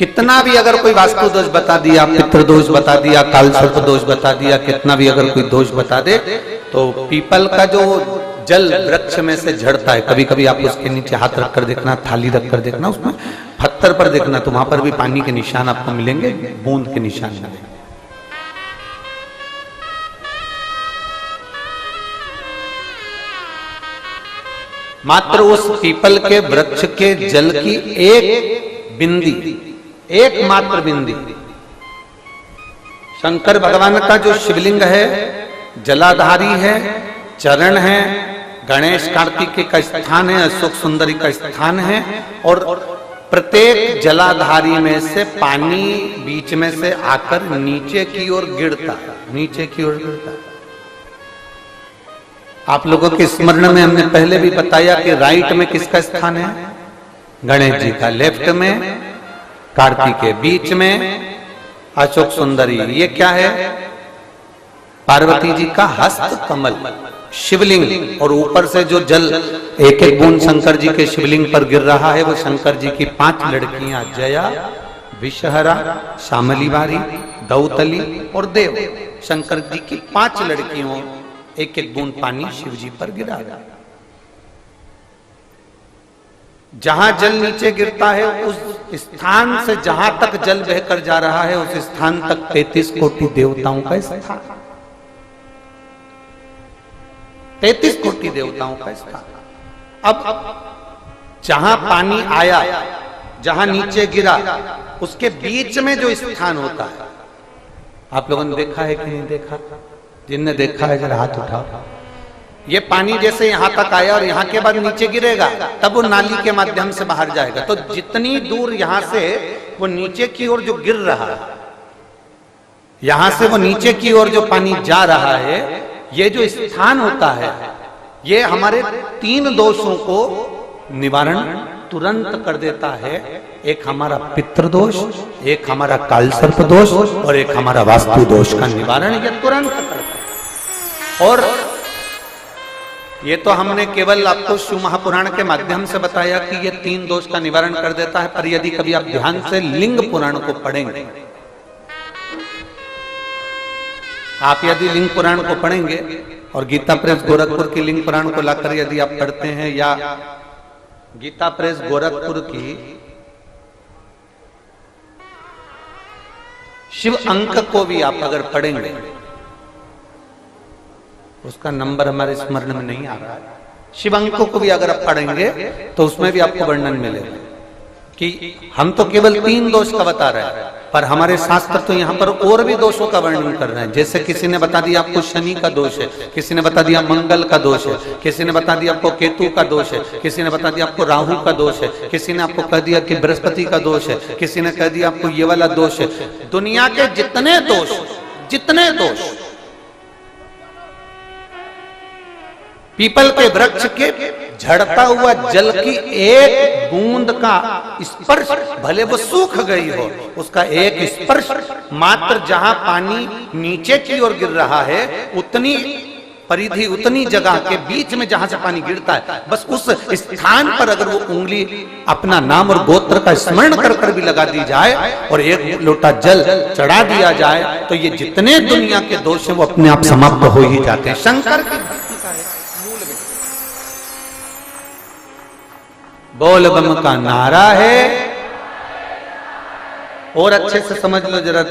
कितना भी अगर कोई वास्तु दोष बता दिया, पितृ दोष बता दिया, काल सर्प दोष बता दिया, कितना भी अगर कोई दोष बता दे, तो पीपल का जो जल वृक्ष में से झड़ता है, कभी कभी आप उसके नीचे हाथ रखकर देखना, थाली रखकर देखना, उसमें पत्थर पर देखना, तो वहां पर भी पानी के निशान आपको मिलेंगे, बूंद के निशान मिलेंगे। मात्र उस पीपल के वृक्ष के जल की एक बिंदी, एकमात्र बिंदी, शंकर भगवान का जो शिवलिंग है, जलाधारी है, चरण है, गणेश कार्तिकेय का स्थान है, अशोक सुंदरी का स्थान है, और प्रत्येक जलाधारी में से पानी बीच में से आकर नीचे की ओर गिरता है, नीचे की ओर गिरता है। आप लोगों के स्मरण में हमने पहले भी बताया कि राइट में किसका स्थान है? गणेश जी का, लेफ्ट में कार्तिकेय, बीच में अशोक सुंदरी। ये क्या है? पार्वती जी का हस्त कमल, शिवलिंग, और ऊपर से जो जल एक एक बूंद शंकर जी के शिवलिंग पर गिर रहा है, वो शंकर जी की 5 लड़कियां, जया, विषहरा, शामलीवारी, दौतली और देव, शंकर जी की 5 लड़कियों, एक एक बूंद पानी शिव जी पर गिरा। जहां जल नीचे गिरता है, उस स्थान से जहां तक जल बहकर जा रहा है, उस स्थान तक 33 कोटि देवताओं का स्थान, 33 कोटि देवताओं का स्थान। अब जहां पानी आया, जहां नीचे गिरा, उसके बीच में जो स्थान होता है, आप लोगों ने देखा है कि नहीं देखा? जिनने देखा है जरा हाथ उठाओ। ये पानी जैसे यहां तक आया और यहां के बाद नीचे गिरेगा, तब वो नाली के माध्यम से बाहर जाएगा। तो जितनी दूर यहां से वो नीचे की ओर जो गिर रहा है, यहां से वो नीचे की ओर जो पानी जा रहा है, ये जो स्थान होता है, ये हमारे 3 दोषों को निवारण तुरंत कर देता है। एक हमारा पितृ दोष, एक हमारा काल सर्प दोष, और एक हमारा वास्तु दोष का निवारण ये तुरंत करता है। और ये तो हमने केवल आपको शिव महापुराण के माध्यम से बताया कि ये 3 दोष का निवारण कर देता है, पर यदि कभी आप ध्यान से लिंग पुराण को पढ़ेंगे, आप यदि लिंग पुराण को पढ़ेंगे और गीता प्रेस गोरखपुर की लिंग पुराण को लाकर यदि आप पढ़ते हैं, या गीता प्रेस गोरखपुर की शिव अंक को भी आप अगर पढ़ेंगे, उसका नंबर हमारे स्मरण में नहीं आ रहा है, शिव अंक को भी अगर आप पढ़ेंगे तो उसमें भी आपको वर्णन मिलेगा कि हम तो केवल 3 दोष का बता रहे हैं, पर हमारे शास्त्र तो यहाँ पर और भी दोषों का वर्णन कर रहे हैं। जैसे किसी ने बता दिया आपको शनि का दोष है, किसी ने बता दिया मंगल का दोष है, किसी ने बता दिया आपको केतु का दोष है, किसी ने बता दिया आपको राहु का दोष है, किसी ने आपको कह दिया कि बृहस्पति का दोष है, किसी ने कह दिया आपको ये वाला दोष है। दुनिया के जितने दोष, पीपल के वृक्ष के झड़ता हुआ जल की एक बूंद का स्पर्श, भले वो सूख गई हो, उसका एक स्पर्श मात्र जहां पानी नीचे की ओर गिर रहा है, उतनी परिधि, उतनी जगह के बीच में जहां से पानी गिरता है, बस उस स्थान पर अगर वो उंगली अपना नाम और गोत्र का स्मरण कर कर भी लगा दी जाए और एक लोटा जल चढ़ा दिया जाए, तो ये जितने दुनिया के दोष हैं वो अपने आप समाप्त हो ही जाते हैं। शंकर की भक्ति का है बोल बम का नारा है। और अच्छे से समझ लो, जरा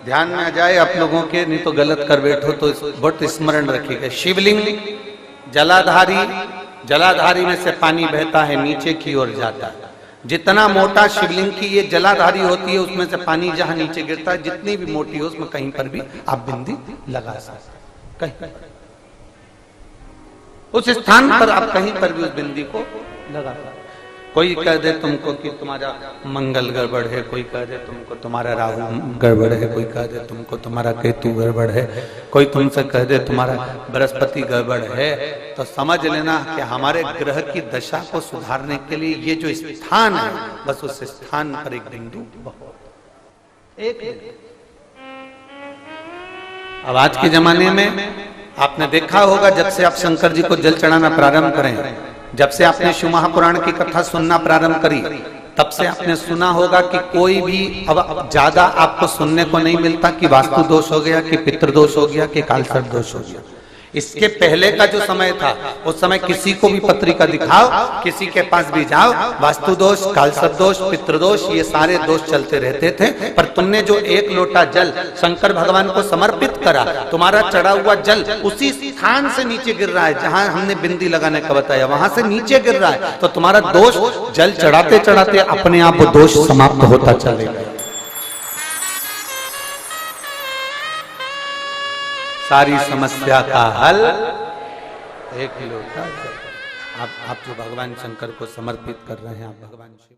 ध्यान में आ जाए आप लोगों के, नहीं तो गलत कर बैठो तो बहुत स्मरण रखिएगा। शिवलिंग जलाधारी, जलाधारी में से पानी बहता है, नीचे की ओर जाता है। जितना मोटा शिवलिंग की ये जलाधारी होती है, उसमें से पानी जहां नीचे गिरता है, जितनी भी मोटी हो, उसमें कहीं पर भी आप बिंदी लगा सकते, कहीं उस स्थान पर आप कहीं पर भी उस बिंदी को लगा सकते। कोई कह दे तुमको कि तुम्हारा मंगल गड़बड़ है, कोई कह दे तुमको तुम्हारा राहु गड़बड़ है, कोई कह दे तुमको तुम्हारा केतु गड़बड़ है, कोई तुमसे कह दे तुम्हारा बृहस्पति गड़बड़ है, तो समझ लेना कि हमारे ग्रह की दशा को सुधारने के लिए ये जो स्थान है, बस उस स्थान पर एक बिंदु बहुत एक। अब आज के जमाने में आपने देखा होगा, जब से आप शंकर जी को जल चढ़ाना प्रारंभ करें, जब से आपने शिव महापुराण की कथा सुनना प्रारंभ करी, तब से आपने सुना होगा कि कोई भी अब ज्यादा आपको सुनने को नहीं मिलता कि वास्तु दोष हो गया, कि पितृदोष हो गया, कि कालसर्प दोष हो गया। इसके पहले का जो समय था, उस समय किसी को भी पत्रिका दिखाओ, किसी के पास भी जाओ, वास्तु दोष, कालसर्प दोष, पितृदोष, ये सारे दोष चलते रहते थे। पर तुमने जो एक लोटा जल शंकर भगवान को समर्पित करा, तुम्हारा चढ़ा हुआ जल उसी स्थान से नीचे गिर रहा है जहां हमने बिंदी लगाने का बताया, वहां से नीचे गिर रहा है, तो तुम्हारा दोष जल चढ़ाते चढ़ाते अपने आप वो दोष समाप्त होता चलेगा। सारी समस्या का हल एक ही लोटा। आप जो भगवान शंकर को समर्पित कर रहे हैं, आप भगवान शिव